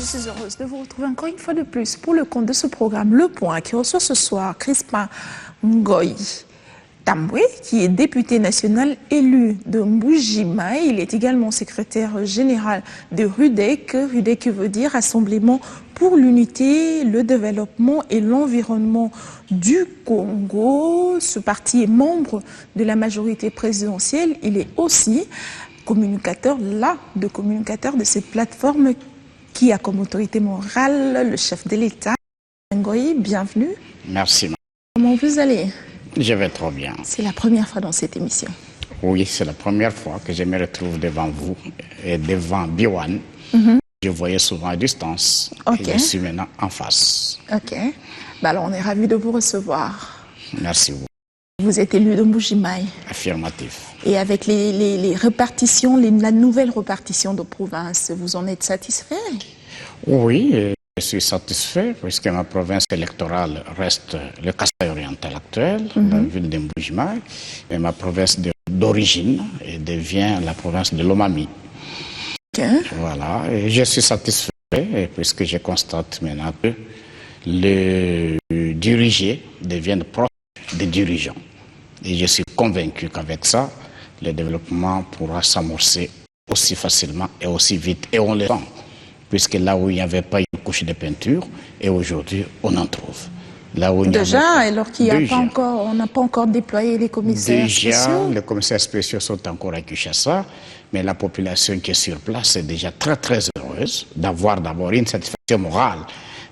Je suis heureuse de vous retrouver encore une fois de plus pour le compte de ce programme Le Point qui reçoit ce soir Crispin Ngoï Tambwe, qui est député national élu de Mbuji-Mayi. Il est également secrétaire général de RUDEC. RUDEC veut dire Rassemblement pour l'unité, le développement et l'environnement du Congo. Ce parti est membre de la majorité présidentielle. Il est aussi communicateur de cette plateforme qui a comme autorité morale le chef de l'État. Ngoï, bienvenue. Merci. Comment vous allez? Je vais trop bien. C'est la première fois dans cette émission. Oui, c'est la première fois que je me retrouve devant vous et devant Biwan. Je voyais souvent à distance. Okay. Et je suis maintenant en face. Ok. Bah alors, on est ravis de vous recevoir. Merci beaucoup. Vous êtes élu de Mbuji-Mayi. Affirmatif. Et avec les répartitions, la nouvelle répartition de province, vous en êtes satisfait? Oui, je suis satisfait puisque ma province électorale reste le Kasaï oriental actuel, la ville de Mbuji-Mayi, et ma province d'origine devient la province de Lomami. Okay. Voilà, et je suis satisfait puisque je constate maintenant que les dirigés deviennent proches des dirigeants. Et je suis convaincu qu'avec ça, le développement pourra s'amorcer aussi facilement et aussi vite. Et on le sent, puisque là où il n'y avait pas une couche de peinture, et aujourd'hui, on en trouve. Là où déjà, alors qu'il n'y a pas encore, on n'a pas encore déployé les commissaires spéciaux. Les commissaires spéciaux sont encore à Kinshasa, mais la population qui est sur place est déjà très très heureuse d'avoir d'abord une satisfaction morale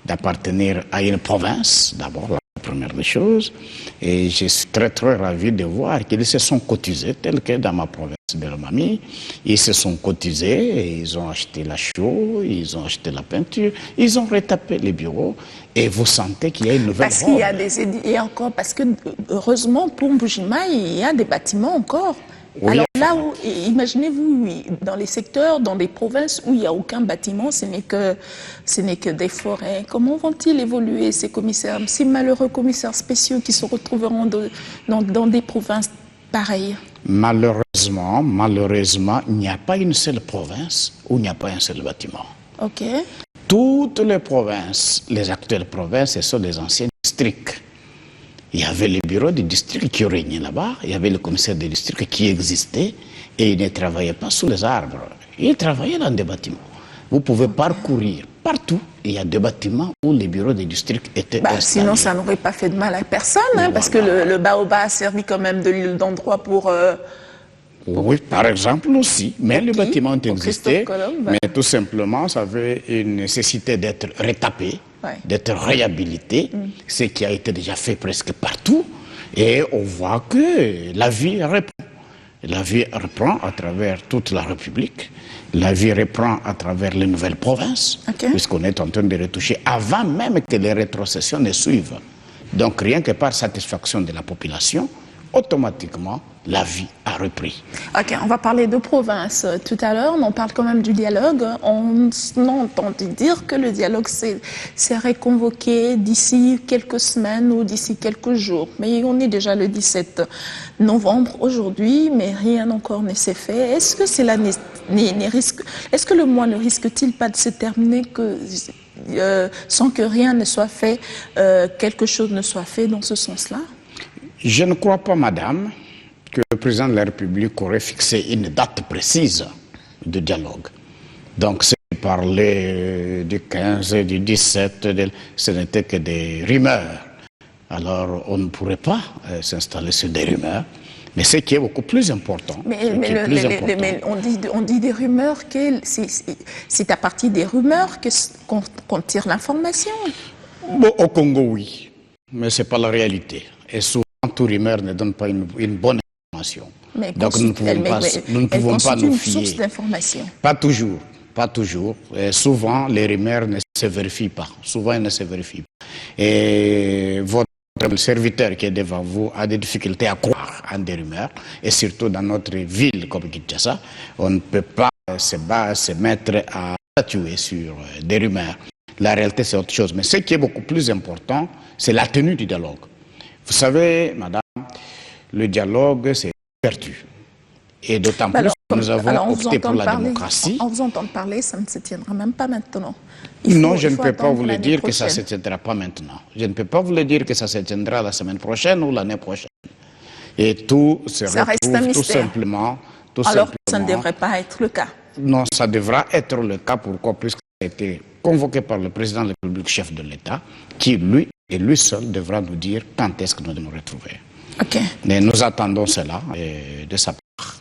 d'appartenir à une province, d'abord la première des choses, et je suis très très ravi de voir qu'ils se sont cotisés, tel que dans ma province de Lomami, ils se sont cotisés, et ils ont acheté la chaux, ils ont acheté la peinture, ils ont retapé les bureaux, et vous sentez qu'il y a une nouvelle parce qu'il y a et encore, parce que heureusement pour Mbuji-Mayi, il y a des bâtiments encore. Oui, alors là où, imaginez-vous, dans les secteurs, dans des provinces où il n'y a aucun bâtiment, ce n'est que des forêts. Comment vont-ils évoluer ces commissaires, ces malheureux commissaires spéciaux qui se retrouveront dans des provinces pareilles? Malheureusement, il n'y a pas une seule province où il n'y a pas un seul bâtiment. Ok. Toutes les provinces, les actuelles provinces, ce sont des anciens districts. Il y avait le bureau du district qui régnait là-bas, il y avait le commissaire du district qui existait et il ne travaillait pas sous les arbres. Il travaillait dans des bâtiments. Vous pouvez parcourir partout, il y a des bâtiments où les bureaux du district étaient installés. Sinon, ça n'aurait pas fait de mal à personne, hein, parce que le baobab a servi quand même d'endroit pour... Oui, par exemple aussi, mais les bâtiments ont existé, mais tout simplement, ça avait une nécessité d'être retapé. Ouais. D'être réhabilité, ce qui a été déjà fait presque partout, et on voit que la vie reprend. La vie reprend à travers toute la République, la vie reprend à travers les nouvelles provinces, puisqu'on est en train de retoucher avant même que les rétrocessions ne suivent. Donc rien que par satisfaction de la population, automatiquement, la vie a repris. Ok, on va parler de province tout à l'heure, mais on parle quand même du dialogue. On entend dire que le dialogue serait convoqué d'ici quelques semaines ou d'ici quelques jours. Mais on est déjà le 17 novembre aujourd'hui, mais rien encore ne s'est fait. Est-ce que est-ce que le mois ne risque-t-il pas de se terminer sans que rien ne soit fait, quelque chose ne soit fait dans ce sens-là? Je ne crois pas, madame, que le président de la République aurait fixé une date précise de dialogue. Donc, c'est parler du 15, du 17, ce n'était que des rumeurs. Alors, on ne pourrait pas s'installer sur des rumeurs. Mais ce qui est beaucoup plus important. Mais on dit des rumeurs que c'est à partir des rumeurs qu'on tire l'information. Bon, au Congo, oui. Mais ce n'est pas la réalité. Et souvent, toute rumeur ne donne pas une bonne information. Mais donc nous ne pouvons pas nous fier. Une source d'information. Pas toujours, pas toujours. Et souvent, les rumeurs ne se vérifient pas. Souvent, elles ne se vérifient pas. Et votre serviteur qui est devant vous a des difficultés à croire en des rumeurs. Et surtout dans notre ville comme Kinshasa, on ne peut pas se mettre à statuer sur des rumeurs. La réalité, c'est autre chose. Mais ce qui est beaucoup plus important, c'est la tenue du dialogue. Vous savez, madame, le dialogue, c'est une vertu. Et d'autant plus que nous avons opté pour la démocratie. En vous entendant parler, ça ne se tiendra même pas maintenant. Non, je ne peux pas vous le dire que ça ne se tiendra pas maintenant. Je ne peux pas vous le dire que ça se tiendra la semaine prochaine ou l'année prochaine. Et tout se retrouve tout simplement... Alors, ça ne devrait pas être le cas. Non, ça devra être le cas. Pourquoi? Puisque ça a été convoqué par le président de la République, chef de l'État, qui, lui, et lui seul, devra nous dire quand est-ce que nous devons nous retrouver. Ok. Mais nous attendons cela de sa part.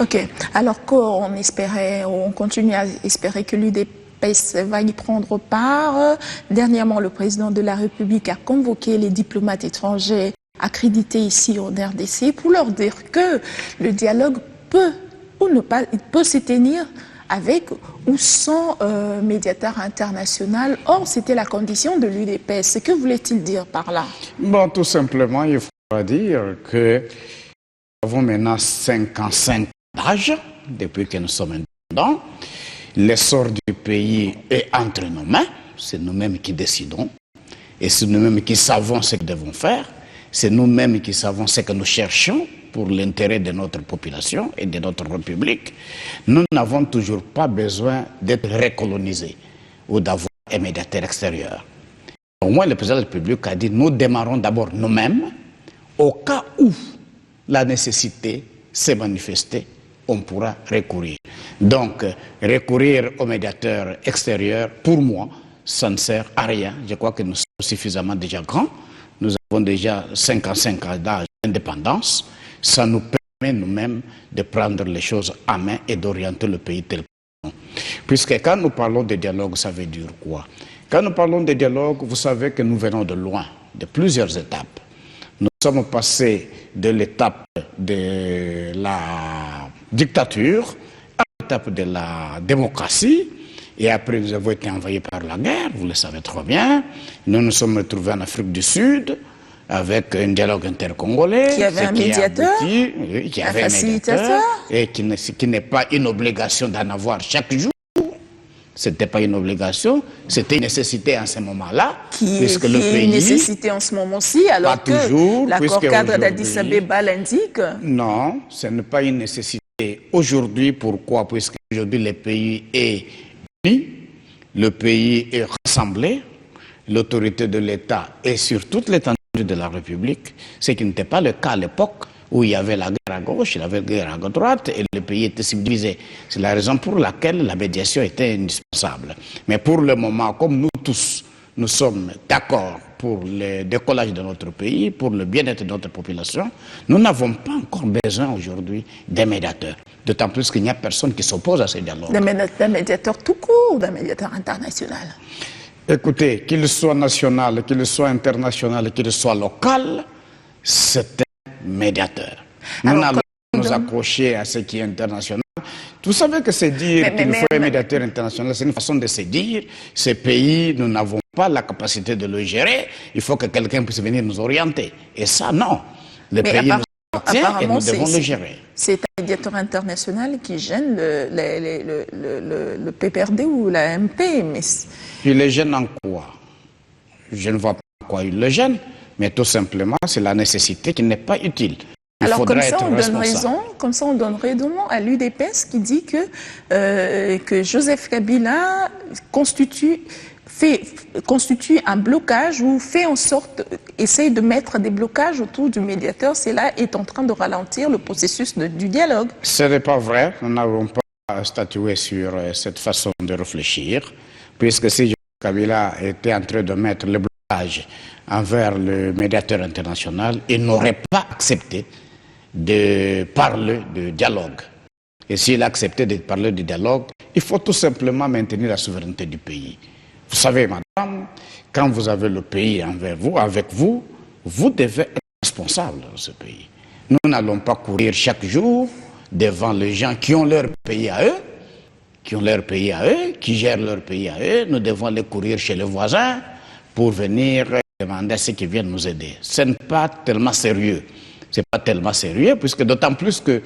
Ok. Alors qu'on espérait, on continue à espérer que l'UDPS va y prendre part. Dernièrement, le président de la République a convoqué les diplomates étrangers accrédités ici en RDC pour leur dire que le dialogue peut ou ne pas, il peut se tenir avec ou sans médiateur international. Or, c'était la condition de l'UDPS. Que voulait-il dire par là? Bon, tout simplement, il faudra dire que nous avons maintenant 55 ans d'âge, depuis que nous sommes indépendants. L'essor du pays est entre nos mains. C'est nous-mêmes qui décidons. Et c'est nous-mêmes qui savons ce que nous devons faire. C'est nous-mêmes qui savons ce que nous cherchons pour l'intérêt de notre population et de notre République. Nous n'avons toujours pas besoin d'être recolonisés ou d'avoir un médiateur extérieur. Au moins, le président de la République a dit nous démarrons d'abord nous-mêmes. Au cas où la nécessité s'est manifestée, on pourra recourir. Donc, recourir au médiateur extérieur, pour moi, ça ne sert à rien. Je crois que nous sommes suffisamment déjà grands. Nous avons déjà 55 ans d'âge d'indépendance. Ça nous permet nous-mêmes de prendre les choses à main et d'orienter le pays tel que nous. Puisque quand nous parlons de dialogue, ça veut dire quoi? Quand nous parlons de dialogue, vous savez que nous venons de loin, de plusieurs étapes. Nous sommes passés de l'étape de la dictature à l'étape de la démocratie. Et après, nous avons été envahis par la guerre, vous le savez trop bien. Nous nous sommes retrouvés en Afrique du Sud avec un dialogue intercongolais. Qui avait un médiateur, qui avait un facilitateur. Et qui n'est pas une obligation d'en avoir chaque jour. Ce n'était pas une obligation, c'était une nécessité en ce moment-là. Qui est une nécessité en ce moment-ci, alors que l'accord cadre d'Addis Abeba l'indique? Non, ce n'est pas une nécessité aujourd'hui. Pourquoi? Puisque aujourd'hui le pays est unis, le pays est rassemblé, l'autorité de l'État est sur toute l'étendue de la République, ce qui n'était pas le cas à l'époque où il y avait la guerre à gauche, il y avait la guerre à droite et le pays était subdivisé. C'est la raison pour laquelle la médiation était indispensable. Mais pour le moment, comme nous tous, nous sommes d'accord pour le décollage de notre pays, pour le bien-être de notre population, nous n'avons pas encore besoin aujourd'hui d'un médiateur. D'autant plus qu'il n'y a personne qui s'oppose à ce dialogue. D'un médiateur tout court ou d'un médiateur international? Écoutez, qu'il soit national, qu'il soit international, qu'il soit local, c'est un médiateur. Nous n'allons pas nous accrocher à ce qui est international. Vous savez que c'est dire qu'il faut un médiateur international, c'est une façon de se dire, ces pays, nous n'avons pas la capacité de le gérer, il faut que quelqu'un puisse venir nous orienter. Et ça, non. Le pays nous appartient et nous devons le gérer. C'est un médiateur international qui gêne le PPRD ou la MP. Mais... Il le gêne en quoi? Je ne vois pas en quoi il le gêne, mais tout simplement, c'est la nécessité qui n'est pas utile. Alors comme ça, on donne raison à l'UDPS qui dit que Joseph Kabila constitue un blocage ou fait en sorte, essaye de mettre des blocages autour du médiateur. Cela est en train de ralentir le processus du dialogue. Ce n'est pas vrai. Nous n'avons pas statué sur cette façon de réfléchir, puisque si Joseph Kabila était en train de mettre le blocage envers le médiateur international, il n'aurait pas accepté de parler de dialogue. Et s'il a accepté de parler de dialogue, il faut tout simplement maintenir la souveraineté du pays. Vous savez, madame, quand vous avez le pays envers vous, avec vous, vous devez être responsable de ce pays. Nous n'allons pas courir chaque jour devant les gens qui ont leur pays à eux, qui gèrent leur pays à eux. Nous devons aller courir chez les voisins pour venir demander à ceux qui viennent nous aider. Ce n'est pas tellement sérieux. C'est pas tellement sérieux, puisque d'autant plus que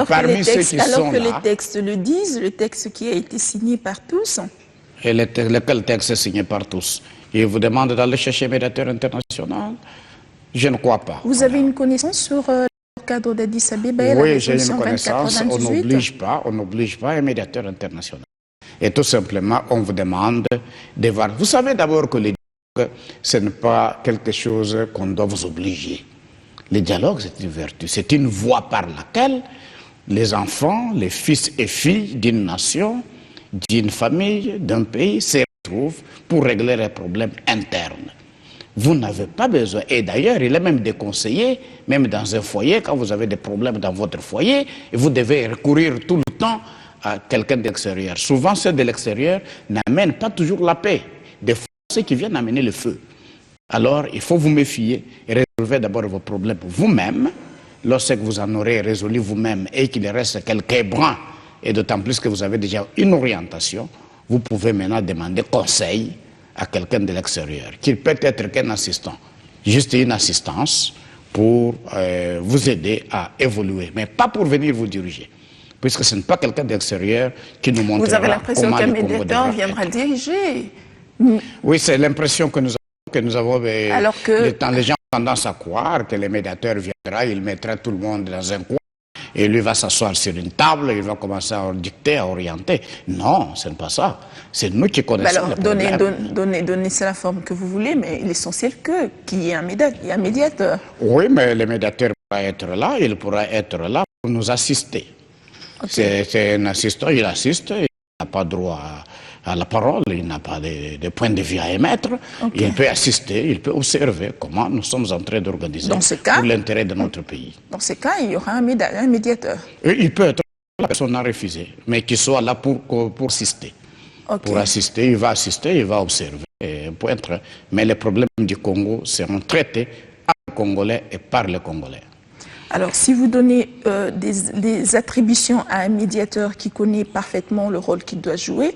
parmi ceux qui sont là... Alors que les textes le disent, le texte qui a été signé par tous... Et lequel texte est signé par tous? Il vous demande d'aller chercher un médiateur international? Je ne crois pas. Vous avez une connaissance sur l'accord cadre d'Addis Abeba, oui, j'ai une connaissance, on n'oblige pas un médiateur international. Et tout simplement, on vous demande de voir. Vous savez d'abord que le dialogue, ce n'est pas quelque chose qu'on doit vous obliger. Le dialogue, c'est une vertu, c'est une voie par laquelle les enfants, les fils et filles d'une nation, d'une famille, d'un pays se retrouvent pour régler les problèmes internes. Vous n'avez pas besoin, et d'ailleurs il est même déconseillé, même dans un foyer, quand vous avez des problèmes dans votre foyer, et vous devez recourir tout le temps à quelqu'un de l'extérieur. Souvent ceux de l'extérieur n'amènent pas toujours la paix, des fois ceux qui viennent amener le feu. Alors il faut vous méfier et résolver d'abord vos problèmes vous-même. Lorsque vous en aurez résolu vous-même et qu'il reste quelques brins, et d'autant plus que vous avez déjà une orientation, vous pouvez maintenant demander conseil à quelqu'un de l'extérieur, qui peut être qu'un assistant, juste une assistance pour vous aider à évoluer, mais pas pour venir vous diriger, puisque ce n'est pas quelqu'un de l'extérieur qui nous montrera. Vous avez l'impression qu'un médiateur viendra diriger? Oui, c'est l'impression que nous avons. Alors que les gens ont tendance à croire que le médiateur viendra, il mettra tout le monde dans un coin, et lui va s'asseoir sur une table, il va commencer à dicter, à orienter. Non, ce n'est pas ça. C'est nous qui connaissons les problèmes. Donnez la forme que vous voulez, mais l'essentiel qu'il y ait un médiateur. Oui, mais le médiateur pourra être là, il pourra être là pour nous assister. Okay. C'est un assistant, il assiste, il n'a pas droit à la parole, il n'a pas de point de vue à émettre. Okay. Il peut assister, il peut observer comment nous sommes en train d'organiser pour l'intérêt de notre pays. Dans ce cas, il y aura un médiateur. Et il peut être la personne à refuser, mais qu'il soit là pour assister. Okay. Pour assister, il va observer, mais les problèmes du Congo seront traités par les Congolais et par les Congolais. Alors, si vous donnez des attributions à un médiateur qui connaît parfaitement le rôle qu'il doit jouer,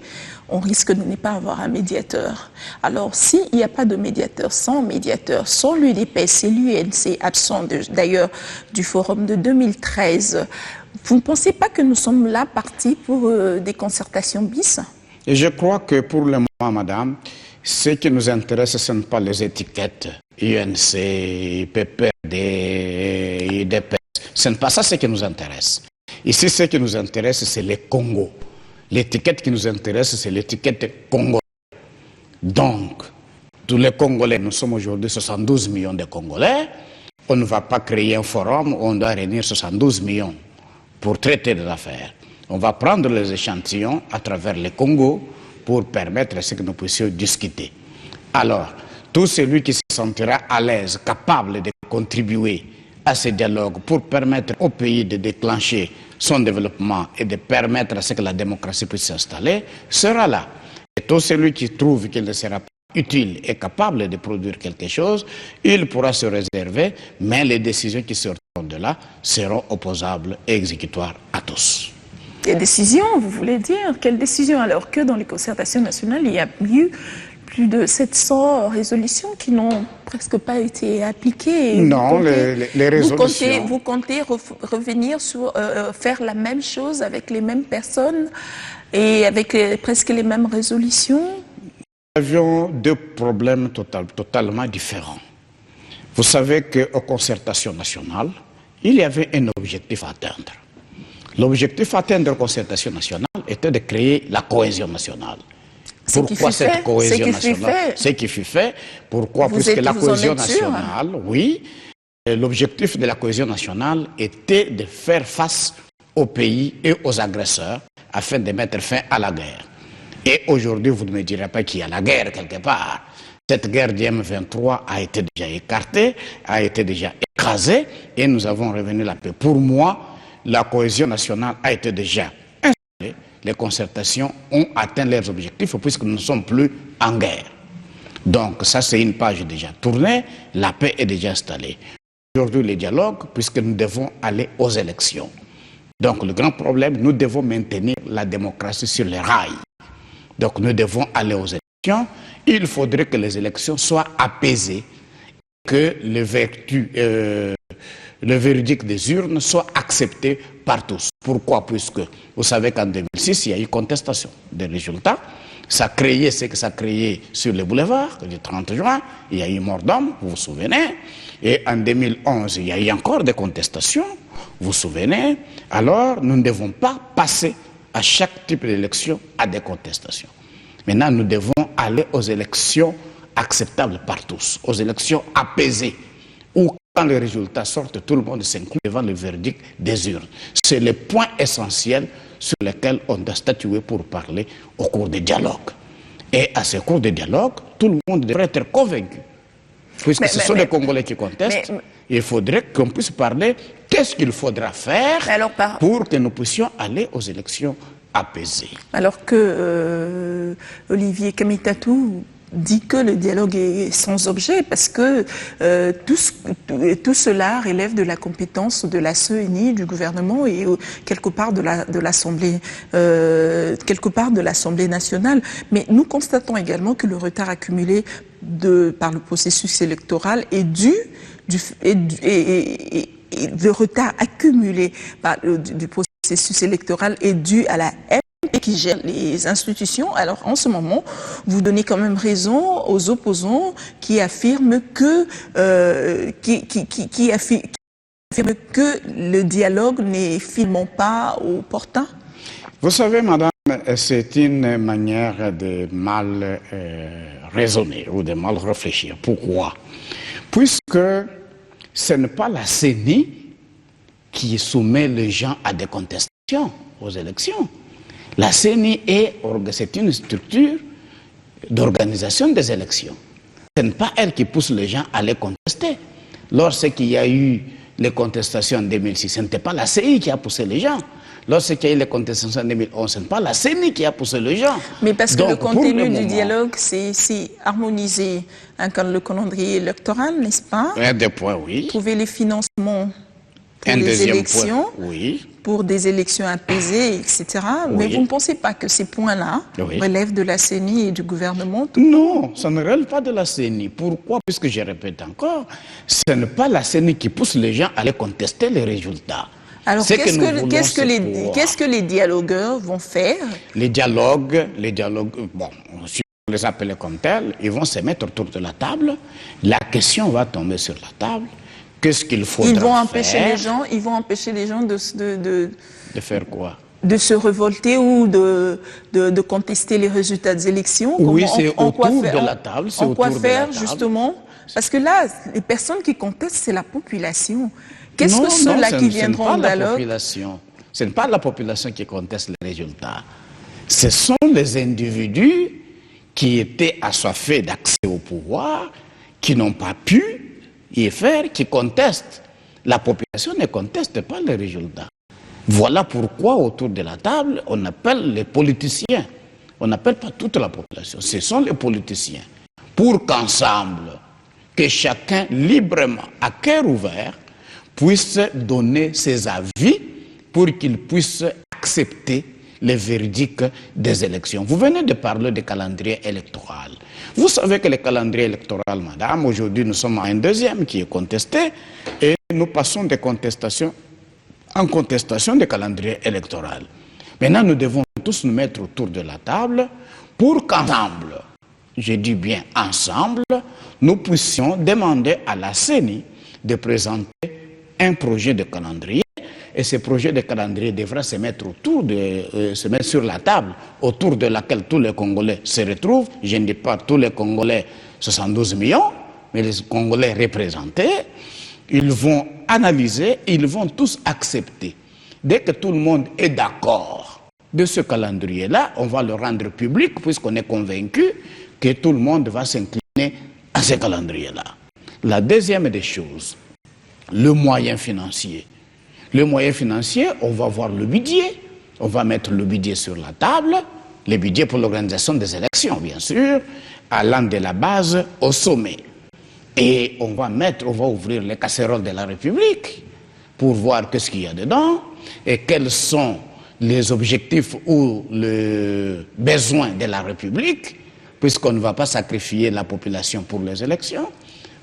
on risque de ne pas avoir un médiateur. Alors, s'il n'y a pas de médiateur, sans l'UDPS et l'UNC, absent d'ailleurs du forum de 2013, vous ne pensez pas que nous sommes là partis pour des concertations bis? Et je crois que pour le moment, madame, ce qui nous intéresse, ce ne sont pas les étiquettes UNC, PPRD, UDPS. Ce n'est pas ça ce qui nous intéresse. Ici, ce qui nous intéresse, c'est le Congo. L'étiquette qui nous intéresse, c'est l'étiquette Congo. Donc, tous les Congolais, nous sommes aujourd'hui 72 millions de Congolais. On ne va pas créer un forum où on doit réunir 72 millions pour traiter des affaires. On va prendre les échantillons à travers le Congo pour permettre à ce que nous puissions discuter. Alors, tout celui qui se sentira à l'aise, capable de contribuer à ce dialogue pour permettre au pays de déclencher son développement et de permettre à ce que la démocratie puisse s'installer, sera là. Et tout celui qui trouve qu'il ne sera pas utile et capable de produire quelque chose, il pourra se réserver, mais les décisions qui sortiront de là seront opposables et exécutoires à tous. Des décisions, vous voulez dire? Quelles décisions? Alors que dans les concertations nationales, il y a eu plus de 700 résolutions qui n'ont presque pas été appliquées. Non, les résolutions... Vous comptez revenir sur faire la même chose avec les mêmes personnes et avec presque les mêmes résolutions? Nous avions deux problèmes totalement différents. Vous savez qu'aux concertations nationales, il y avait un objectif à atteindre. L'objectif à atteindre aux concertations nationales était de créer la cohésion nationale. Pourquoi cette cohésion nationale? Ce qui fut fait. Pourquoi? Puisque la cohésion nationale, oui, l'objectif de la cohésion nationale était de faire face aux pays et aux agresseurs afin de mettre fin à la guerre. Et aujourd'hui, vous ne me direz pas qu'il y a la guerre quelque part. Cette guerre du M23 a été déjà écartée, a été déjà écrasée et nous avons revenu la paix. Pour moi, la cohésion nationale a été déjà installée. Les concertations ont atteint leurs objectifs puisque nous ne sommes plus en guerre. Donc ça, c'est une page déjà tournée, la paix est déjà installée. Aujourd'hui, les dialogues, puisque nous devons aller aux élections. Donc le grand problème, nous devons maintenir la démocratie sur les rails. Donc nous devons aller aux élections. Il faudrait que les élections soient apaisées, que le verdict des urnes soit accepté par tous. Pourquoi? Puisque vous savez qu'en 2006, il y a eu contestation des résultats. Ça a créé ce que ça a créé sur les boulevards, le 30 juin. Il y a eu mort d'homme, vous vous souvenez. Et en 2011, il y a eu encore des contestations. vous vous souvenez, alors nous ne devons pas passer à chaque type d'élection à des contestations. Maintenant, nous devons aller aux élections acceptables par tous, aux élections apaisées, où quand les résultats sortent, tout le monde s'inclut devant le verdict des urnes. C'est le point essentiel sur lequel on doit statuer pour parler au cours des dialogues. Et à ce cours de dialogue, tout le monde devrait être convaincu. Puisque ce sont les Congolais qui contestent, il faudrait qu'on puisse parler qu'est-ce qu'il faudra faire pour que nous puissions aller aux élections apaisées. Alors que Olivier Kamitatou dit que le dialogue est sans objet parce que tout cela relève de la compétence de la CENI, du gouvernement et quelque part de l'Assemblée nationale. Mais nous constatons également que le retard accumulé par le processus électoral est dû le retard accumulé du processus électoral est dû à la haine qui gère les institutions. Alors en ce moment, vous donnez quand même raison aux opposants qui affirment que que le dialogue n'est finalement pas opportun. Vous savez, madame, c'est une manière de mal raisonner ou de mal réfléchir. Pourquoi? Puisque ce n'est pas la CENI qui soumet les gens à des contestations aux élections. La CENI c'est une structure d'organisation des élections. Ce n'est pas elle qui pousse les gens à les contester. Lorsqu'il y a eu les contestations en 2006, ce n'était pas la CENI qui a poussé les gens. Lorsqu'il y a eu les contestations en 2011, ce n'est pas la CENI qui a poussé les gens. Mais parce que le contenu du dialogue, c'est harmoniser le calendrier électoral, n'est-ce pas? Un des points, oui. Trouver les financements pour les élections, oui. Pour des élections apaisées, etc. Oui. Mais vous ne pensez pas que ces points-là relèvent de la CENI et du gouvernement? Non, ça ne relève pas de la CENI. Pourquoi? Puisque je répète encore, ce n'est pas la CENI qui pousse les gens à aller contester les résultats. Alors, qu'est-ce que les dialogueurs vont faire? Les dialogues, bon, si on les appelle comme tels, ils vont se mettre autour de la table. La question va tomber sur la table. Qu'est-ce qu'il faudra faire? Ils vont empêcher les gens de faire quoi? De se révolter ou de contester les résultats des élections. Oui, c'est autour de la table. En quoi faire, justement? Parce que là, les personnes qui contestent, c'est la population. Qu'est-ce que ceux-là qui viendront dialogue? Ce n'est pas la population qui conteste les résultats. Ce sont les individus qui étaient assoiffés d'accès au pouvoir, qui n'ont pas pu y faire, qui contestent. La population ne conteste pas les résultats. Voilà pourquoi, autour de la table, on appelle les politiciens. On n'appelle pas toute la population. Ce sont les politiciens. Pour qu'ensemble, que chacun librement, à cœur ouvert, puisse donner ses avis pour qu'il puisse accepter les verdicts des élections. Vous venez de parler de calendrier électoral. Vous savez que le calendrier électoral, madame, aujourd'hui nous sommes à un deuxième qui est contesté et nous passons de contestation en contestation de calendrier électoral. Maintenant, nous devons tous nous mettre autour de la table pour qu'ensemble, je dis bien ensemble, nous puissions demander à la CENI de présenter un projet de calendrier, et ce projet de calendrier devra se mettre sur la table, autour de laquelle tous les Congolais se retrouvent. Je ne dis pas tous les Congolais, 72 millions, mais les Congolais représentés. Ils vont analyser, ils vont tous accepter. Dès que tout le monde est d'accord de ce calendrier-là, on va le rendre public, puisqu'on est convaincu que tout le monde va s'incliner à ce calendrier-là. La deuxième des choses, le moyen financier. Le moyen financier, on va voir le budget. On va mettre le budget sur la table. Le budget pour l'organisation des élections, bien sûr, allant de la base au sommet. Et on va ouvrir les casseroles de la République pour voir qu'est-ce qu'il y a dedans et quels sont les objectifs ou les besoins de la République, puisqu'on ne va pas sacrifier la population pour les élections.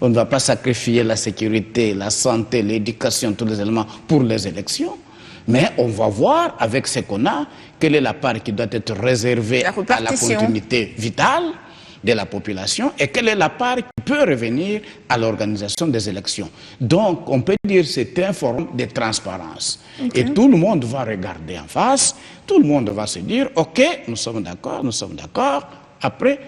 On ne va pas sacrifier la sécurité, la santé, l'éducation, tous les éléments pour les élections. Mais on va voir, avec ce qu'on a, quelle est la part qui doit être réservée à la continuité vitale, de la population et quelle est la part qui peut revenir à l'organisation des élections. Donc, on peut dire que c'est un forum de transparence. Et tout le monde va regarder en face, tout le monde va se dire, OK, nous sommes d'accord, nous sommes d'accord. Après,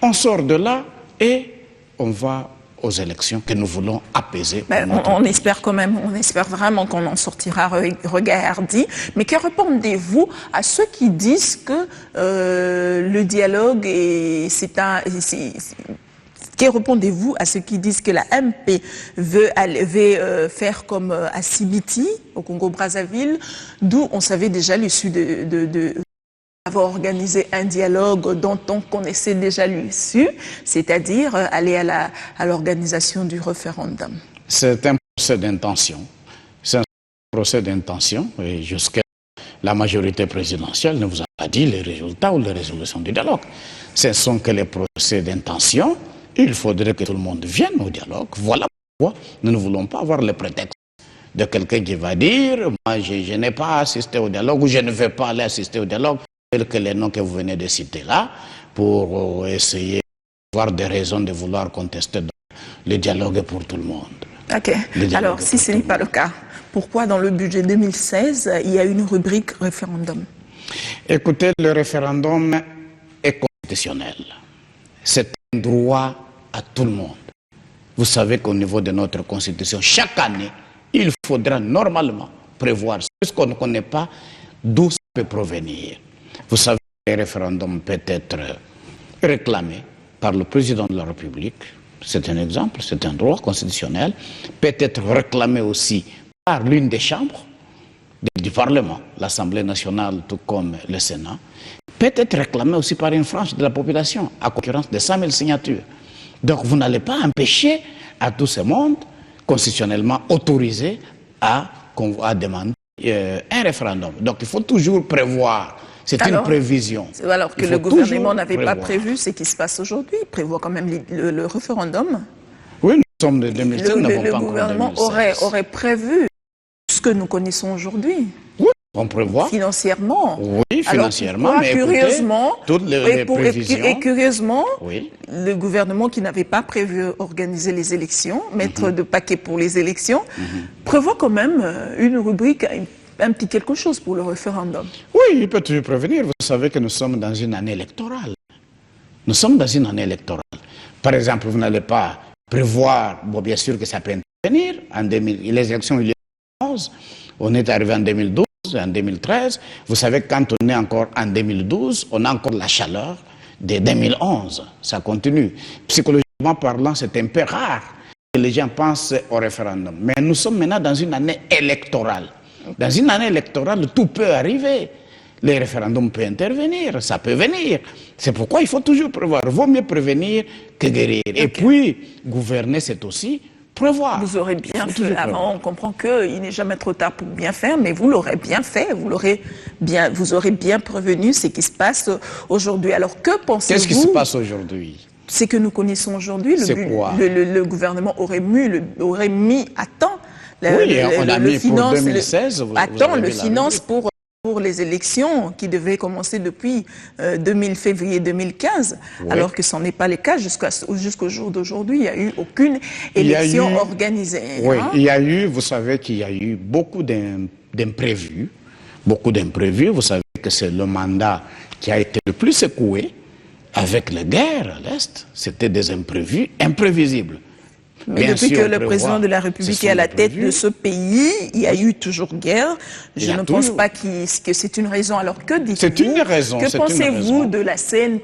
on sort de là et on va aux élections que nous voulons apaiser. On espère quand même, on espère vraiment qu'on en sortira regardé. Mais que répondez-vous à ceux qui disent que le dialogue que répondez-vous à ceux qui disent que la MP veut faire comme à Sibiti, au Congo-Brazzaville, d'où on savait déjà l'issue avoir organisé un dialogue dont on connaissait déjà l'issue, c'est-à-dire aller à l'organisation du référendum. C'est un procès d'intention. C'est un procès d'intention et jusqu'à la majorité présidentielle ne vous a pas dit les résultats ou les résolutions du dialogue. Ce sont que les procès d'intention. Il faudrait que tout le monde vienne au dialogue. Voilà pourquoi nous ne voulons pas avoir le prétexte de quelqu'un qui va dire « moi je n'ai pas assisté au dialogue » ou « je ne vais pas aller assister au dialogue » tels que les noms que vous venez de citer là, pour essayer d'avoir des raisons de vouloir contester le dialogue pour tout le monde. Ok. Alors, si ce n'est pas le cas, pourquoi dans le budget 2016, il y a une rubrique référendum? Écoutez, le référendum est constitutionnel. C'est un droit à tout le monde. Vous savez qu'au niveau de notre constitution, chaque année, il faudra normalement prévoir, puisqu'on ne connaît pas d'où ça peut provenir. Vous savez que le référendum peut être réclamé par le président de la République, c'est un exemple, c'est un droit constitutionnel, peut être réclamé aussi par l'une des chambres du Parlement, l'Assemblée nationale tout comme le Sénat, peut être réclamé aussi par une frange de la population, à concurrence de 100 000 signatures. Donc vous n'allez pas empêcher à tout ce monde constitutionnellement autorisé à demander un référendum. Donc il faut toujours prévoir. C'est une prévision. Alors que le gouvernement n'avait pas prévu ce qui se passe aujourd'hui. Il prévoit quand même le référendum. Oui, nous sommes de 2016, nous n'avons pas encore 2016. Le gouvernement aurait prévu ce que nous connaissons aujourd'hui. Oui, on prévoit. Financièrement. Oui, financièrement. Alors, mais curieusement, écoutez, toutes les prévisions. Et curieusement, oui. Le gouvernement qui n'avait pas prévu organiser les élections, mettre de paquet pour les élections, prévoit quand même une rubrique, un petit quelque chose pour le référendum. Oui, il peut toujours prévenir. Vous savez que nous sommes dans une année électorale. Nous sommes dans une année électorale. Par exemple, vous n'allez pas prévoir, bon, bien sûr que ça peut intervenir, les élections, il y a 2011, on est arrivé en 2012, en 2013. Vous savez que quand on est encore en 2012, on a encore la chaleur de 2011. Ça continue. Psychologiquement parlant, c'est un peu rare que les gens pensent au référendum. Mais nous sommes maintenant dans une année électorale. Dans une année électorale, tout peut arriver. Les référendums peuvent intervenir, ça peut venir. C'est pourquoi il faut toujours prévoir. Il vaut mieux prévenir que guérir. Et puis, gouverner, c'est aussi prévoir. Vous aurez bien fait. Avant, on comprend qu'il n'est jamais trop tard pour bien faire, mais vous l'aurez bien fait. Vous aurez bien prévenu ce qui se passe aujourd'hui. Alors, que pensez-vous? Qu'est-ce qui se passe aujourd'hui? Ce que nous connaissons aujourd'hui. Le gouvernement aurait mis à temps. Oui, on a mis pour 2016. Attends, le finance pour les élections qui devaient commencer depuis février 2015, alors que ce n'est pas le cas jusqu'au jour d'aujourd'hui. Il n'y a eu aucune élection organisée. Oui, il y a eu, vous savez qu'il y a eu beaucoup d'imprévus. Beaucoup d'imprévus. Vous savez que c'est le mandat qui a été le plus secoué avec les guerres à l'Est. C'était des imprévus imprévisibles. Mais depuis que le président de la République est à la tête de ce pays, il y a eu toujours guerre. Je ne pense pas que c'est une raison. Alors que dites-vous? C'est une raison. Que pensez-vous de la scène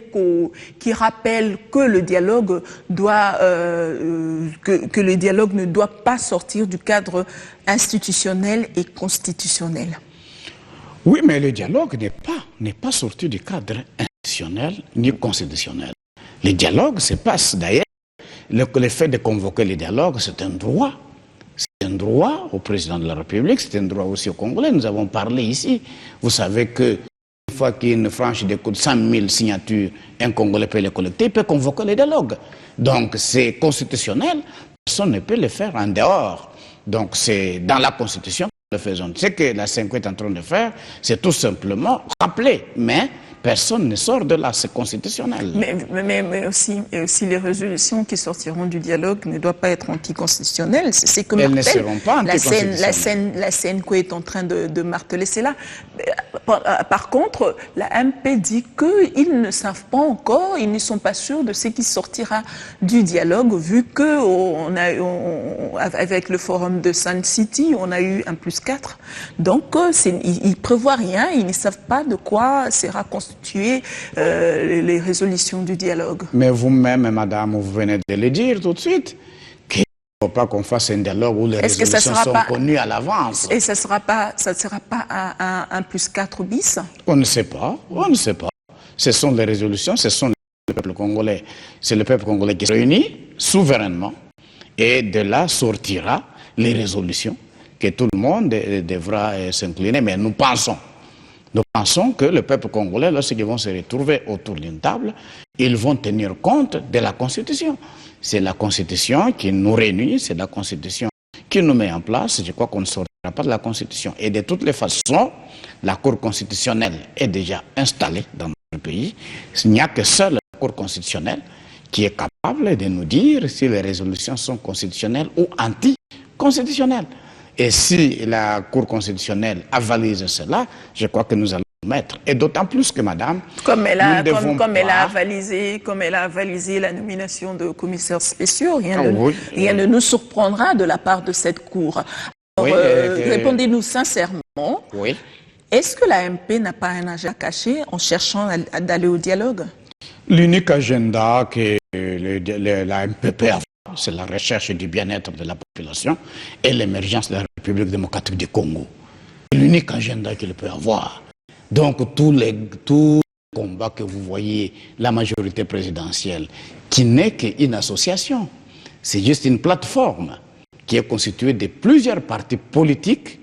qui rappelle que le dialogue que le dialogue ne doit pas sortir du cadre institutionnel et constitutionnel? Oui, mais le dialogue n'est pas sorti du cadre institutionnel ni constitutionnel. Le dialogue se passe d'ailleurs. Le fait de convoquer le dialogue, c'est un droit. C'est un droit au président de la République, c'est un droit aussi aux Congolais. Nous avons parlé ici. Vous savez qu'une fois qu'il y a une frange de 100 000 signatures, un Congolais peut les collecter, il peut convoquer le dialogue. Donc c'est constitutionnel, personne ne peut le faire en dehors. Donc c'est dans la Constitution que nous le faisons. Ce que la 5 est en train de faire, c'est tout simplement rappeler, mais Personne ne sort de là, c'est constitutionnel. Mais aussi les résolutions qui sortiront du dialogue ne doivent pas être anticonstitutionnelles. C'est comme elles ne seront pas anticonstitutionnelles. La CNCO est en train de marteler cela. Par contre, la MP dit qu'ils ne savent pas encore, ils ne sont pas sûrs de ce qui sortira du dialogue, vu que avec le forum de Sun City, on a eu 1+4. Donc, ils ne prévoient rien, ils ne savent pas de quoi sera constitué les résolutions du dialogue. Mais vous-même, madame, vous venez de le dire tout de suite, qu'il ne faut pas qu'on fasse un dialogue où les résolutions sont connues à l'avance. Et ça ne sera pas un 1+4 bis? On ne sait pas, on ne sait pas. Ce sont les résolutions, ce sont le peuple congolais. C'est le peuple congolais qui se réunit souverainement et de là sortira les résolutions que tout le monde devra s'incliner. Mais nous pensons que le peuple congolais, lorsqu'ils vont se retrouver autour d'une table, ils vont tenir compte de la Constitution. C'est la Constitution qui nous réunit, c'est la Constitution qui nous met en place. Je crois qu'on ne sortira pas de la Constitution. Et de toutes les façons, la Cour constitutionnelle est déjà installée dans notre pays. Il n'y a que seule la Cour constitutionnelle qui est capable de nous dire si les résolutions sont constitutionnelles ou anticonstitutionnelles. Et si la Cour constitutionnelle avalise cela, je crois que nous allons nous mettre. Et d'autant plus que, madame, comme elle a avalisé la nomination de commissaires spéciaux, rien ne nous surprendra de la part de cette Cour. Alors, répondez-nous sincèrement. Oui. Est-ce que la MP n'a pas un agenda caché en cherchant d'aller au dialogue? L'unique agenda que la MP peut avoir, c'est la recherche du bien-être de la population et l'émergence de la République démocratique du Congo. C'est l'unique agenda qu'il peut avoir. Donc tous les combats que vous voyez, la majorité présidentielle, qui n'est qu'une association, c'est juste une plateforme qui est constituée de plusieurs partis politiques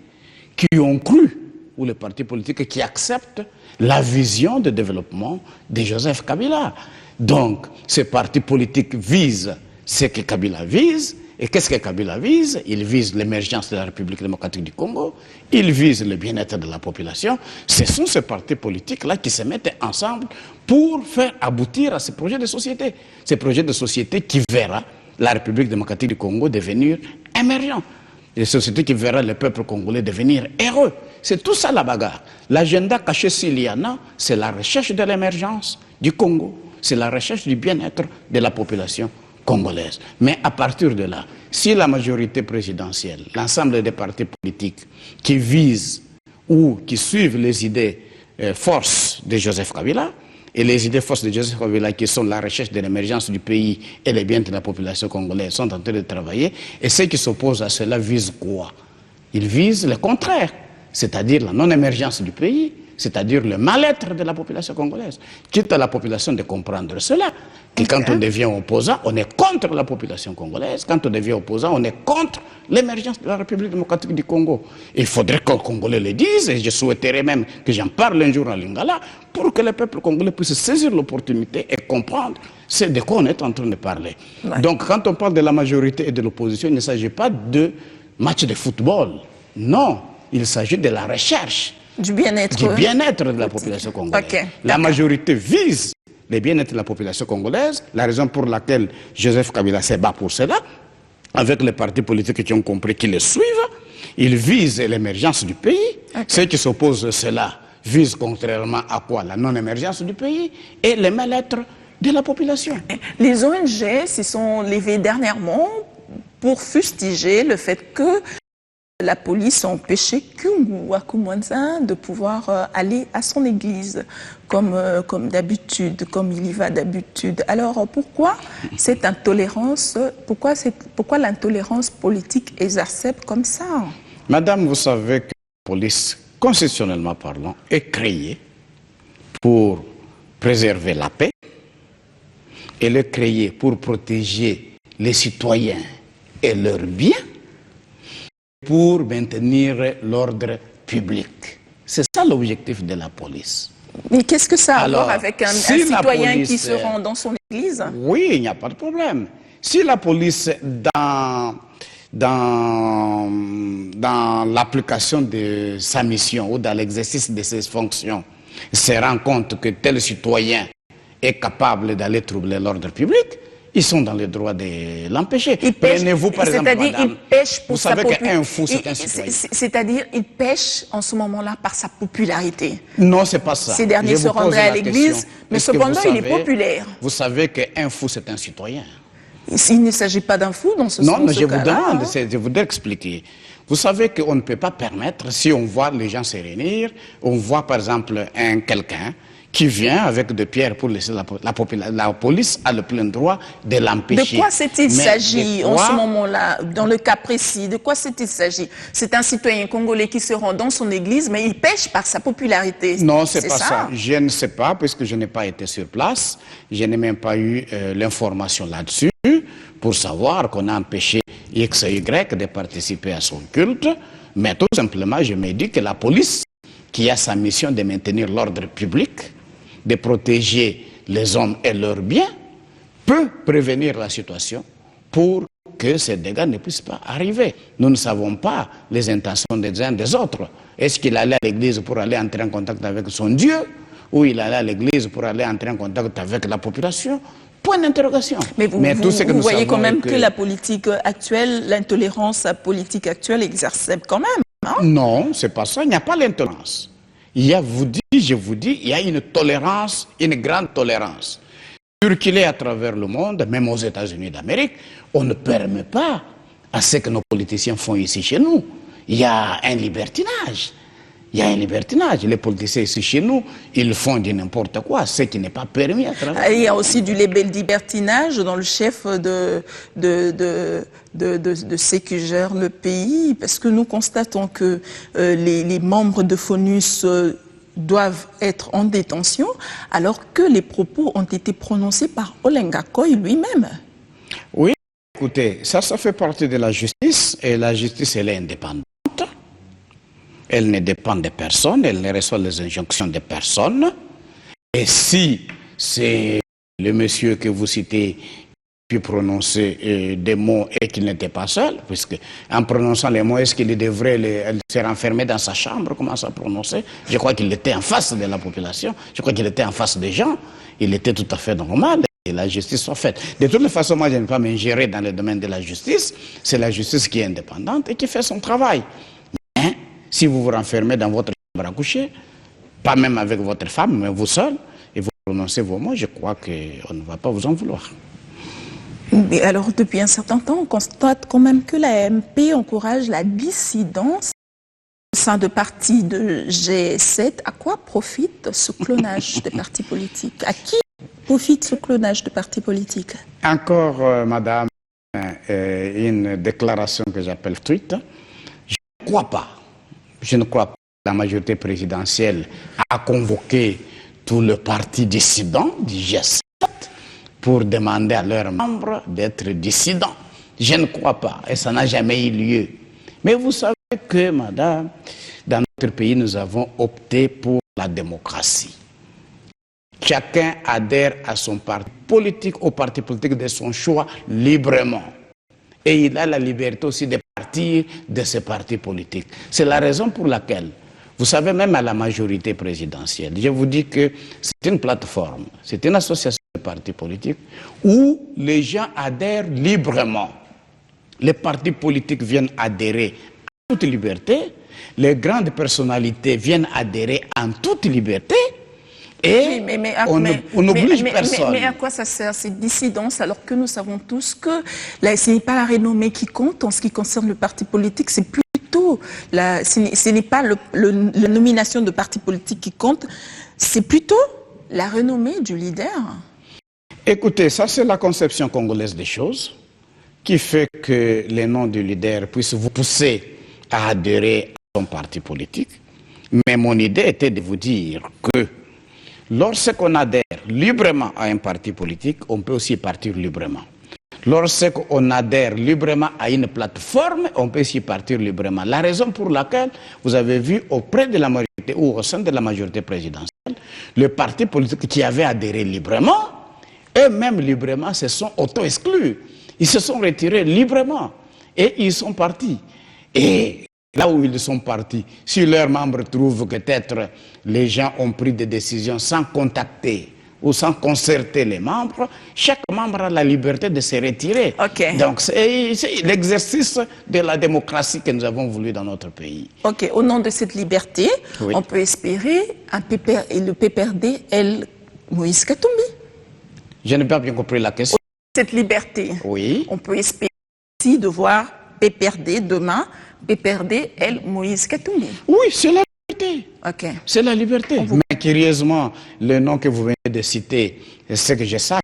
qui ont cru, ou les partis politiques qui acceptent la vision de développement de Joseph Kabila. Donc ces partis politiques visent ce que Kabila vise. Et qu'est-ce que Kabila vise? Il vise l'émergence de la République démocratique du Congo, il vise le bien-être de la population. Ce sont ces partis politiques-là qui se mettent ensemble pour faire aboutir à ce projet de société. Ce projet de société qui verra la République démocratique du Congo devenir émergente. Une société qui verra le peuple congolais devenir heureux. C'est tout ça la bagarre. L'agenda caché s'il y en a, c'est la recherche de l'émergence du Congo. C'est la recherche du bien-être de la population congolaise. Mais à partir de là, si la majorité présidentielle, l'ensemble des partis politiques qui visent ou qui suivent les idées forces de Joseph Kabila, et les idées forces de Joseph Kabila qui sont la recherche de l'émergence du pays et le bien de la population congolaise sont en train de travailler, et ceux qui s'opposent à cela visent quoi? Ils visent le contraire, c'est-à-dire la non-émergence du pays, c'est-à-dire le mal-être de la population congolaise. Quitte à la population de comprendre cela, que quand on devient opposant, on est contre la population congolaise. Quand on devient opposant, on est contre l'émergence de la République démocratique du Congo. Il faudrait que les Congolais le disent, et je souhaiterais même que j'en parle un jour à Lingala, pour que le peuple congolais puisse saisir l'opportunité et comprendre de quoi on est en train de parler. Ouais. Donc quand on parle de la majorité et de l'opposition, il ne s'agit pas de match de football. Non, il s'agit de la recherche du bien-être de la population congolaise. Okay. La majorité vise le bien-être de la population congolaise, la raison pour laquelle Joseph Kabila se bat pour cela, avec les partis politiques qui ont compris qu'ils le suivent, ils visent l'émergence du pays. Okay. Ceux qui s'opposent à cela visent contrairement à quoi? La non-émergence du pays et le mal-être de la population. Les ONG s'y sont levées dernièrement pour fustiger le fait que la police a empêché Kyungu Wakumwanza de pouvoir aller à son église comme d'habitude, comme il y va d'habitude. Alors pourquoi cette intolérance, pourquoi l'intolérance politique exacerbe comme ça? Madame, vous savez que la police, constitutionnellement parlant, est créée pour préserver la paix. Elle est créée pour protéger les citoyens et leurs biens, pour maintenir l'ordre public. C'est ça l'objectif de la police. Mais qu'est-ce que ça a à voir avec un citoyen qui se rend dans son église? Oui, il n'y a pas de problème. Si la police, dans l'application de sa mission ou dans l'exercice de ses fonctions, se rendent compte que tel citoyen est capable d'aller troubler l'ordre public, ils sont dans le droit de l'empêcher. Prenez-vous par exemple, c'est-à-dire il pêche pour sa popularité. Vous savez qu'un fou, c'est un citoyen. C'est-à-dire il pêche en ce moment-là par sa popularité. Non, c'est pas ça. Ces derniers se rendraient à l'église, mais cependant il est populaire. Vous savez qu'un fou, c'est un citoyen. Il ne s'agit pas d'un fou dans ce sens. Non, mais je vous demande, je voudrais expliquer. Vous savez qu'on ne peut pas permettre, si on voit les gens se réunir, on voit par exemple quelqu'un qui vient avec des pierres pour laisser la police a le plein droit de l'empêcher. De quoi s'est-il s'agit en ce moment-là, dans le cas précis? De quoi s'est-il s'agit? C'est un citoyen congolais qui se rend dans son église, mais il pêche par sa popularité. Non, c'est pas ça. Je ne sais pas, puisque je n'ai pas été sur place. Je n'ai même pas eu l'information là-dessus pour savoir qu'on a empêché X et Y de participer à son culte. Mais tout simplement, je me dis que la police, qui a sa mission de maintenir l'ordre public, de protéger les hommes et leurs biens, peut prévenir la situation pour que ces dégâts ne puissent pas arriver. Nous ne savons pas les intentions des uns des autres. Est-ce qu'il allait à l'église pour aller entrer en contact avec son Dieu, ou il allait à l'église pour aller entrer en contact avec la population? Point d'interrogation. Mais vous voyez quand même que la politique actuelle, l'intolérance politique actuelle exacerbe quand même. Hein? Non, c'est pas ça. Il n'y a pas l'intolérance. Il y a, je vous dis, il y a une tolérance, une grande tolérance. Circuler à travers le monde, même aux États-Unis d'Amérique, on ne permet pas à ce que nos politiciens font ici chez nous. Il y a un libertinage. Il y a un libertinage. Les politiciens ici chez nous, ils font du n'importe quoi, ce qui n'est pas permis à travers. Il y a aussi du libertinage dans le chef de ceux qui gèrent le pays, parce que nous constatons que les membres de FONUS doivent être en détention, alors que les propos ont été prononcés par Olenga Koy lui-même. Oui, écoutez, ça fait partie de la justice, et la justice, elle est indépendante. Elle ne dépend de personne, elle ne reçoit les injonctions de personne. Et si c'est le monsieur que vous citez qui prononcer des mots et qu'il n'était pas seul, puisque en prononçant les mots, est-ce qu'il devrait se renfermer dans sa chambre, commencer à prononcer? Je crois qu'il était en face de la population, je crois qu'il était en face des gens, il était tout à fait normal. Et la justice soit faite. De toute façon, moi je ne vais pas m'ingérer dans le domaine de la justice, c'est la justice qui est indépendante et qui fait son travail. Si vous vous renfermez dans votre chambre à coucher, pas même avec votre femme, mais vous seul, et vous prononcez vos mots, je crois qu'on ne va pas vous en vouloir. Mais alors, depuis un certain temps, on constate quand même que la MP encourage la dissidence au sein de partis de G7. À quoi profite ce clonage de partis politiques? À qui profite ce clonage de partis politiques? Encore, madame, une déclaration que j'appelle tweet. Je ne crois pas. Je ne crois pas que la majorité présidentielle a convoqué tout le parti dissident du G7 pour demander à leurs membres d'être dissidents. Je ne crois pas, et ça n'a jamais eu lieu. Mais vous savez que, madame, dans notre pays, nous avons opté pour la démocratie. Chacun adhère à son parti politique, au parti politique de son choix, librement. Et il a la liberté aussi de partir de ce parti politique. C'est la raison pour laquelle, vous savez, même à la majorité présidentielle, je vous dis que c'est une plateforme, c'est une association de partis politiques où les gens adhèrent librement. Les partis politiques viennent adhérer en toute liberté, les grandes personnalités viennent adhérer en toute liberté. Et on n'oblige personne. Mais à quoi ça sert cette dissidence alors que nous savons tous que ce n'est pas la renommée qui compte en ce qui concerne le parti politique, c'est plutôt, ce n'est pas la nomination de parti politique qui compte, c'est plutôt la renommée du leader. Écoutez, ça c'est la conception congolaise des choses qui fait que les noms du leader puissent vous pousser à adhérer à son parti politique. Mais mon idée était de vous dire que lorsqu'on adhère librement à un parti politique, on peut aussi partir librement. Lorsqu'on adhère librement à une plateforme, on peut aussi partir librement. La raison pour laquelle vous avez vu auprès de la majorité ou au sein de la majorité présidentielle, le parti politique qui avait adhéré librement, eux-mêmes librement se sont auto-exclus. Ils se sont retirés librement et ils sont partis. Et là où ils sont partis, si leurs membres trouvent que peut-être les gens ont pris des décisions sans contacter ou sans concerter les membres, chaque membre a la liberté de se retirer. Okay. Donc c'est l'exercice de la démocratie que nous avons voulu dans notre pays. Ok, au nom de cette liberté, oui, on peut espérer le PPRD, Moïse Katumbi. Je n'ai pas bien compris la question. Cette liberté, oui, on peut espérer aussi de voir PPRD demain, PPRD, Moïse Katumbi. Oui, c'est la liberté. Okay. C'est la liberté. Mais curieusement, le nom que vous venez de citer, c'est que je sais,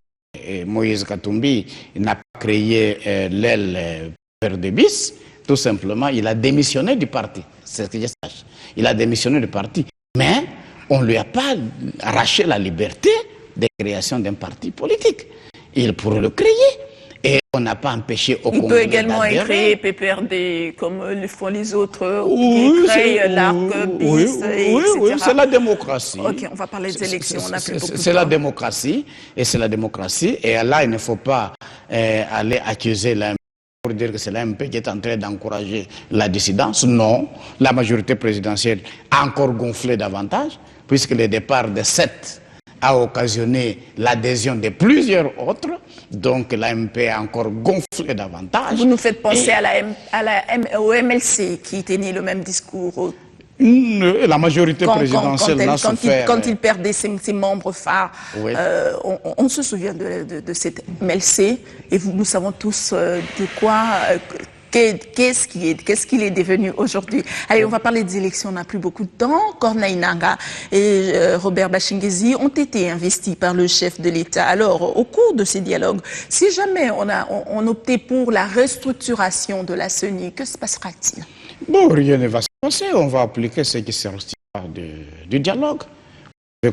Moïse Katumbi n'a pas créé l'aile PPRD bis. Tout simplement, il a démissionné du parti. C'est ce que je sache. Il a démissionné du parti. Mais on ne lui a pas arraché la liberté de création d'un parti politique. Il pourrait le créer. Et on n'a pas empêché au Congrès. Il peut également créer PPRD comme le font les autres, qui créent l'ARC, BIS, etc. Oui, c'est la démocratie. Ok, on va parler des élections. C'est la démocratie, et c'est la démocratie. Et là, il ne faut pas aller accuser l'AMP pour dire que c'est l'AMP qui est en train d'encourager la dissidence. Non, la majorité présidentielle a encore gonflé davantage, puisque le départ de 7 a occasionné l'adhésion de plusieurs autres. Donc l'AMP a encore gonflé davantage. Vous nous faites penser au MLC qui tenait le même discours. La majorité présidentielle n'a souffert. Quand il perdait ses membres phares, oui, on se souvient de cette MLC et nous savons tous de quoi... Qu'est-ce qu'il est devenu aujourd'hui? Allez, on va parler des élections, on n'a plus beaucoup de temps. Corneille Nangaa et Robert Bashingezi ont été investis par le chef de l'État. Alors, au cours de ces dialogues, si jamais on optait pour la restructuration de la CENI, que se passera-t-il? Bon, rien ne va se passer. On va appliquer ce qui sortira du dialogue.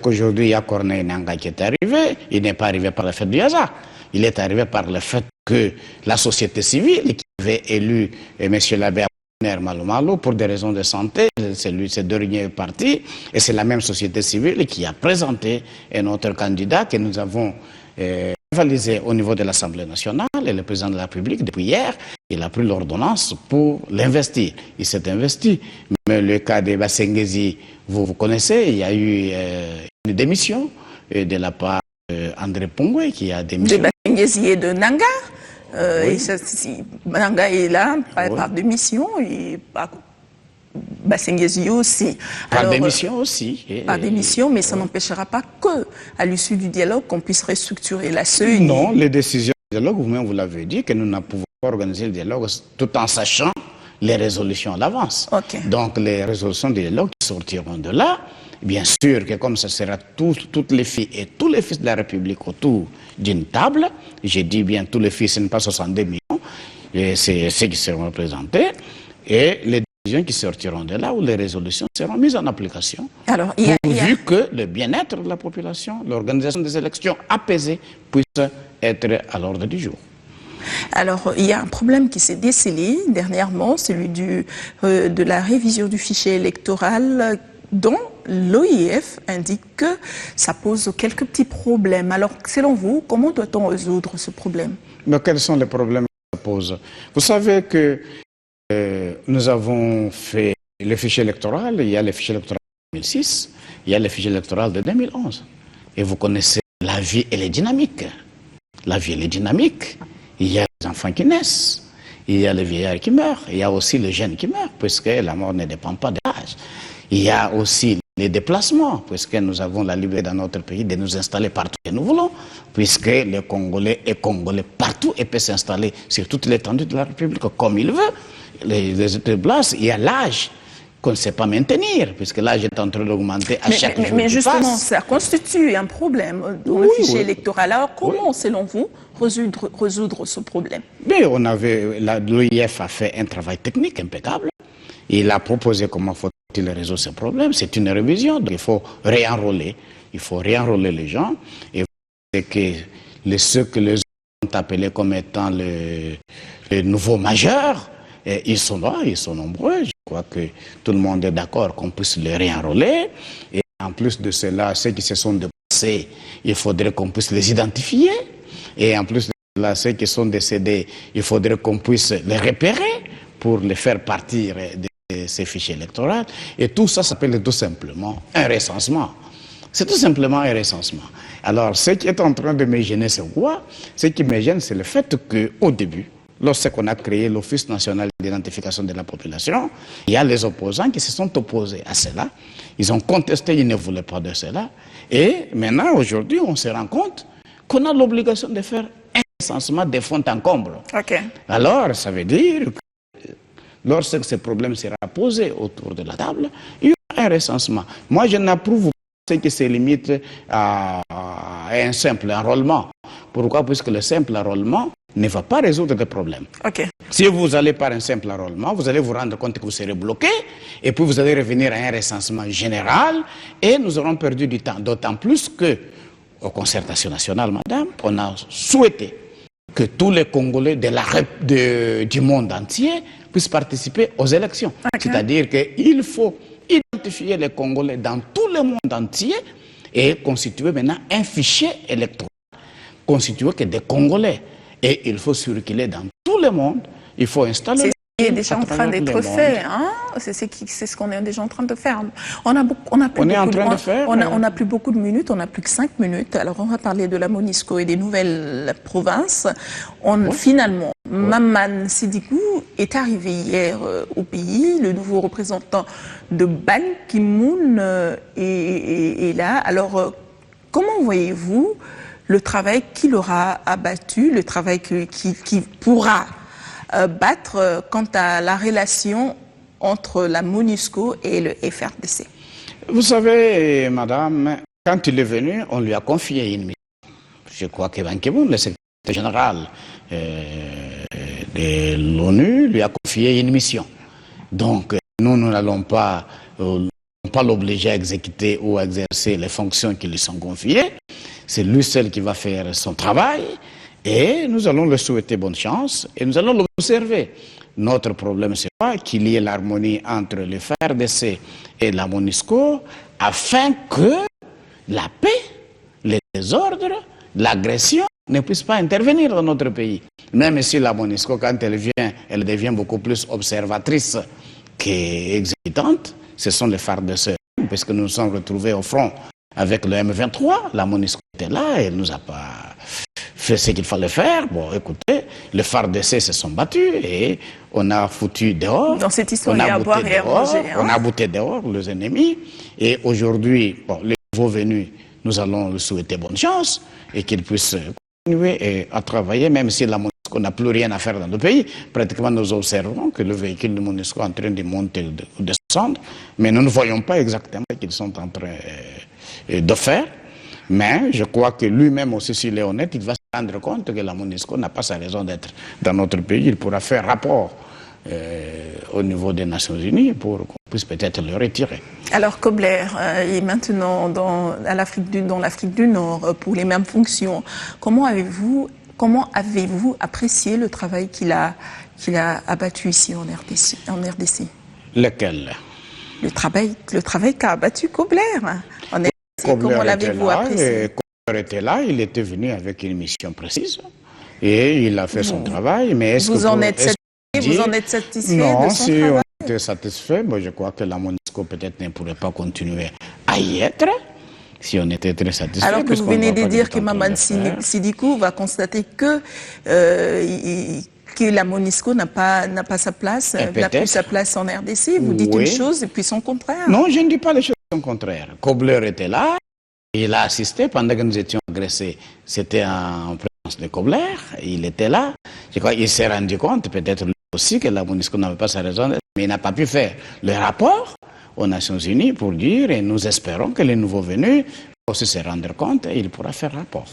Aujourd'hui, il y a Corneille Nangaa qui est arrivé. Il n'est pas arrivé par le fait du hasard. Il est arrivé par le fait que la société civile qui avait élu M. l'abbé Apollinaire Malo pour des raisons de santé, c'est lui, ce dernier parti, et c'est la même société civile qui a présenté un autre candidat que nous avons validé au niveau de l'Assemblée nationale, et le président de la République, depuis hier, il a pris l'ordonnance pour l'investir. Il s'est investi. Mais le cas de Bashingezi, vous connaissez, il y a eu une démission de la part d'André Pongwe qui a démissionné. De Bashingezi et de Nangaa. Oui. Nangaa est là par démission et Bashingezi aussi. Par démission aussi. Par démission, mais ça n'empêchera pas qu'à l'issue du dialogue, qu'on puisse restructurer la CENI. Non, les décisions du dialogue, vous-même vous l'avez dit, que nous ne pouvons pas organiser le dialogue tout en sachant les résolutions à l'avance. Okay. Donc les résolutions du dialogue qui sortiront de là, bien sûr que comme ça sera toutes les filles et tous les fils de la République autour d'une table, j'ai dit bien tous les fils, ce n'est pas 62 millions, c'est ceux qui seront représentés, et les décisions qui sortiront de là, où les résolutions seront mises en application, pourvu que le bien-être de la population, l'organisation des élections apaisées puisse être à l'ordre du jour. Alors, il y a un problème qui s'est décelé dernièrement, celui de la révision du fichier électoral dont l'OIF indique que ça pose quelques petits problèmes. Alors, selon vous, comment doit-on résoudre ce problème? Mais quels sont les problèmes que ça pose? Vous savez que nous avons fait le fichier électoral, il y a le fichier électoral de 2006, il y a le fichier électoral de 2011. Et vous connaissez, la vie, elle est dynamique. La vie, elle est dynamique. Il y a les enfants qui naissent, il y a les vieillards qui meurent, il y a aussi les jeunes qui meurent, puisque la mort ne dépend pas de l'âge. Il y a aussi les déplacements, puisque nous avons la liberté dans notre pays de nous installer partout où nous voulons, puisque le Congolais est Congolais partout et peut s'installer sur toute l'étendue de la République comme il veut. Les autres places, il y a l'âge qu'on ne sait pas maintenir, puisque l'âge est en train d'augmenter à chaque jour. Mais justement, ça constitue un problème dans le fichier électoral. Alors comment, selon vous, résoudre ce problème? L'OIF a fait un travail technique impeccable. Il a proposé comment faut-il résoudre ce problème. C'est une révision, donc il faut réenrôler. Il faut réenrôler les gens. Et que ceux que les ont appelés comme étant les nouveaux majeurs, ils sont là, ils sont nombreux. Je crois que tout le monde est d'accord qu'on puisse les réenrôler. Et en plus de cela, ceux qui se sont déplacés, il faudrait qu'on puisse les identifier. Et en plus de cela, ceux qui sont décédés, il faudrait qu'on puisse les repérer pour les faire partir de ces fichiers électoraux. Et tout ça s'appelle tout simplement un recensement. C'est tout simplement un recensement. Alors, ce qui est en train de me gêner, c'est quoi? Ce qui me gêne, c'est le fait qu'au début, lorsqu'on a créé l'Office national d'identification de la population, il y a les opposants qui se sont opposés à cela. Ils ont contesté, ils ne voulaient pas de cela. Et maintenant, aujourd'hui, on se rend compte qu'on a l'obligation de faire un recensement de fond en comble. Okay. Alors, ça veut dire que lorsque ce problème sera posé autour de la table, il y aura un recensement. Moi, je n'approuve pas ce qui se limite à un simple enrôlement. Pourquoi? Puisque le simple enrôlement ne va pas résoudre le problème. Okay. Si vous allez par un simple enrôlement, vous allez vous rendre compte que vous serez bloqué et puis vous allez revenir à un recensement général et nous aurons perdu du temps. D'autant plus que, aux concertations nationales, madame, on a souhaité que tous les Congolais du monde entier puissent participer aux élections. Okay. C'est-à-dire qu'il faut identifier les Congolais dans tout le monde entier et constituer maintenant un fichier électoral constitué que des Congolais. Et il faut circuler dans tout le monde. Il faut installer... C'est ce qui est déjà en train d'être fait. Hein? C'est ce qu'on est déjà en train de faire. On n'a plus beaucoup de minutes, on n'a plus que 5 minutes. Alors on va parler de la MONUSCO et des nouvelles provinces. Finalement, Maman Sidikou est arrivé hier au pays. Le nouveau représentant de Ban Ki-moon est là. Alors comment voyez-vous le travail qu'il aura abattu, le travail qu'il pourra battre quant à la relation entre la MONUSCO et le FRDC? Vous savez, madame, quand il est venu, on lui a confié une mission. Je crois que Ban Ki-moon, le secrétaire général de l'ONU, lui a confié une mission. Donc, nous n'allons pas l'obliger à exécuter ou à exercer les fonctions qui lui sont confiées. C'est lui seul qui va faire son travail et nous allons lui souhaiter bonne chance et nous allons l'observer. Notre problème, c'est pas qu'il y ait l'harmonie entre le FARDC et la MONUSCO afin que la paix, les désordres, l'agression ne puissent pas intervenir dans notre pays. Même si la MONUSCO, quand elle devient beaucoup plus observatrice qu'exécutante, ce sont les FARDC, puisque nous nous sommes retrouvés au front avec le M23, la MONUSCO était là, elle ne nous a pas fait ce qu'il fallait faire. Bon, écoutez, les FARDC se sont battus et on a foutu dehors. Dans cette histoire, il y a à boire et à manger. On a bouté dehors les ennemis. Et aujourd'hui, bon, les nouveaux venus, nous allons lui souhaiter bonne chance et qu'il puisse continuer à travailler, même si la MONUSCO n'a plus rien à faire dans le pays. Pratiquement, nous observons que le véhicule de MONUSCO est en train de monter ou de descendre, mais nous ne voyons pas exactement ce qu'ils sont en train de faire. Mais je crois que lui-même aussi, s'il est honnête, il va se rendre compte que la MONUSCO n'a pas sa raison d'être dans notre pays. Il pourra faire rapport au niveau des Nations Unies pour qu'on puisse peut-être le retirer. Alors Kobler est maintenant dans l'Afrique du Nord pour les mêmes fonctions. Comment avez-vous apprécié le travail qu'il a abattu ici en RDC? Lequel? Le travail qu'a abattu Kobler. Comment l'avez-vous apprécié? Kobler était là, il était venu avec une mission précise et il a fait son travail. Mais vous en êtes satisfait non, de son si travail? on était satisfait, bon, je crois que la MONUSCO peut-être ne pourrait pas continuer à y être si on était très satisfait. Alors que vous venez de dire que Maman Sidikou va constater que la MONUSCO n'a pas sa place, n'a plus sa place en RDC. Vous dites une chose et puis son contraire. Non, je ne dis pas les choses contraire. Kobler était là, il a assisté pendant que nous étions agressés. C'était en présence de Kobler, il était là. Je crois qu'il s'est rendu compte, peut-être lui aussi, que la MONUSCO n'avait pas sa raison, mais il n'a pas pu faire le rapport aux Nations Unies pour dire, et nous espérons que les nouveaux venus vont aussi se rendre compte et il pourra faire rapport.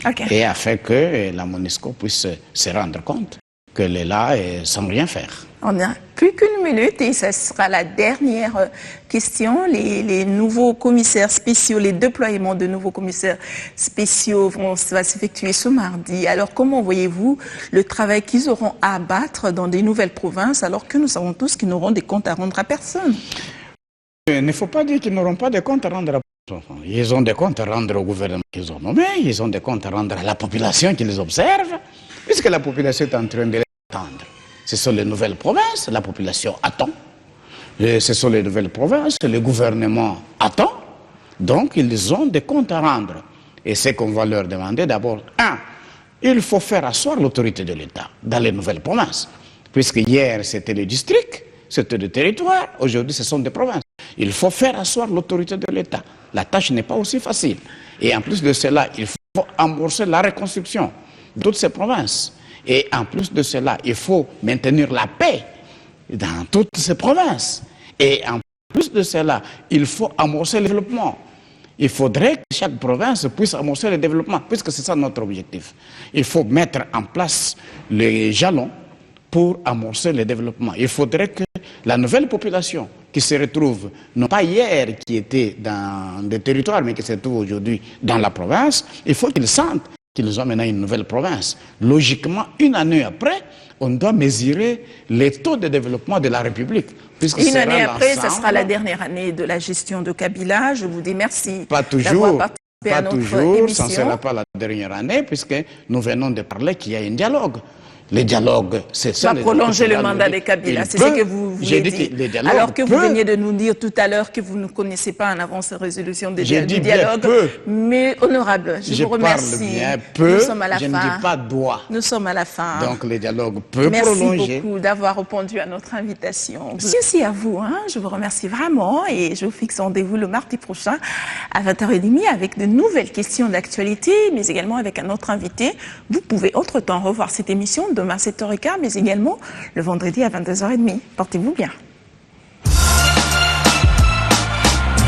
Okay. Et afin que la MONUSCO puisse se rendre compte qu'elle est là et sans rien faire. On n'a plus qu'une minute et ce sera la dernière question. Les nouveaux commissaires spéciaux, les déploiements de nouveaux commissaires spéciaux va s'effectuer ce mardi. Alors comment voyez-vous le travail qu'ils auront à abattre dans des nouvelles provinces alors que nous savons tous qu'ils n'auront des comptes à rendre à personne? Il ne faut pas dire qu'ils n'auront pas de comptes à rendre à personne. Ils ont des comptes à rendre au gouvernement qu'ils ont nommé, ils ont des comptes à rendre à la population qui les observe, puisque la population est en train de les attendre. Ce sont les nouvelles provinces, la population attend. Ce sont les nouvelles provinces, le gouvernement attend, donc ils ont des comptes à rendre. Et c'est qu'on va leur demander d'abord, il faut faire asseoir l'autorité de l'État dans les nouvelles provinces. Puisque hier, c'était les districts, c'était le territoire, aujourd'hui, ce sont des provinces. Il faut faire asseoir l'autorité de l'État. La tâche n'est pas aussi facile. Et en plus de cela, il faut amorcer la reconstruction de toutes ces provinces. Et en plus de cela, il faut maintenir la paix dans toutes ces provinces. Et en plus de cela, il faut amorcer le développement. Il faudrait que chaque province puisse amorcer le développement, puisque c'est ça notre objectif. Il faut mettre en place les jalons pour amorcer le développement. Il faudrait que la nouvelle population qui se retrouve, non pas hier qui était dans des territoires, mais qui se retrouve aujourd'hui dans la province, il faut qu'ils sentent qu'ils ont maintenant une nouvelle province. Logiquement, une année après, on doit mesurer les taux de développement de la République. Une année après, ce sera la dernière année de la gestion de Kabila. Je vous dis merci. Pas toujours, pas toujours, ça ne sera pas la dernière année, puisque nous venons de parler qu'il y a un dialogue. Les dialogues, c'est ça. Va prolonger le mandat de Kabila, c'est ce que vous voulez dire. Alors que vous veniez de nous dire tout à l'heure que vous ne connaissez pas en avance la résolution du dialogue. Mais honorable, je vous remercie. Bien peu, nous sommes à la fin. Je ne dis pas doigt. Nous sommes à la fin. Donc le dialogue peut prolonger. Merci beaucoup d'avoir répondu à notre invitation. Merci à vous. Je vous remercie vraiment et je vous fixe rendez-vous le mardi prochain à 20h30 avec de nouvelles questions d'actualité, mais également avec un autre invité. Vous pouvez entre-temps revoir cette émission demain à 7h15, mais également le vendredi à 22h30. Portez-vous bien.